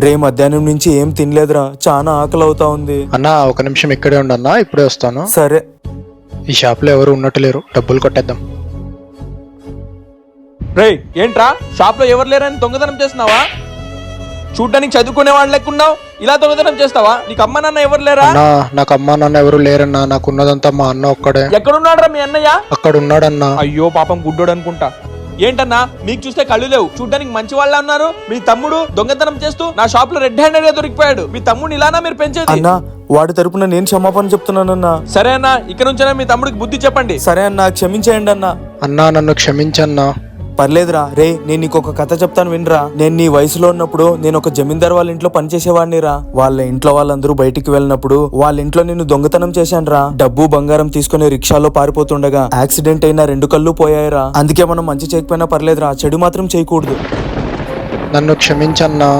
రే మధ్యాహ్నం నుంచి ఏం తినలేదురా, చాలా ఆకలి అవుతా ఉంది. అన్నా ఒక నిమిషం ఇక్కడే ఉండన్నా, ఇప్పుడే వస్తాను. సరే. ఈ షాప్లో ఎవరు ఉన్నట్టు లేరు, డబ్బులు కొట్టేద్దాం. రే ఏంట్రా షాప్ లో ఎవరు లేరని దొంగతనం చేస్తున్నావా? చూడ్డానికి చదువుకునే వాళ్ళు లెక్కున్నావు, ఇలా దొంగతనం చేస్తావా? నీకు అమ్మ నాన్న ఎవరు లేరా? అన్నా నాకు అమ్మా నాన్న ఎవరు లేరన్నా, నాకు ఉన్నదంతా మా అన్న ఒక్కడే. ఎక్కడున్నాడ్రా మీ అన్నయ్య? అక్కడ ఉన్నాడన్నా. అయ్యో పాపం గుడ్డోడు అనుకుంటా. ఏంటన్నా మీకు చూస్తే కళ్ళు లేవు, చూడ్డానికి మంచి వాళ్ళ ఉన్నారు. మీ తమ్ముడు దొంగతనం చేస్తూ నా షాప్ లో రెడ్ హ్యాండెడ్ గా దొరికిపోయాడు. మీ తమ్ముడిని ఇలానా మీరు పెంచేది? అన్నా వాడి తరపున నేను క్షమాపణ చెప్తున్నానన్నా. సరే అన్నా, ఇక్కడ నుంచైనా మీ తమ్ముడికి బుద్ధి చెప్పండి. సరే అన్నా, క్షమించేయండి అన్నా. అన్నా నన్ను క్షమించన్నా. పర్లేదురా. రే నేను నీకు ఒక కథ చెప్తాను వినరా. నేను నీ వయసులో ఉన్నప్పుడు నేను ఒక జమీందార్ వాళ్ళ ఇంట్లో పనిచేసేవాడిని రా. వాళ్ళ ఇంట్లో వాళ్ళందరూ బయటికి వెళ్ళినప్పుడు వాళ్ళ ఇంట్లో నేను దొంగతనం చేశాను రా. డబ్బు బంగారం తీసుకుని రిక్షాలో పారిపోతుండగా యాక్సిడెంట్ అయిన 2 కళ్ళు పోయాయిరా. అందుకే మనం మంచి చేయకపోయినా పర్లేదురా, చెడు మాత్రం చేయకూడదు. నన్ను క్షమించన్నా.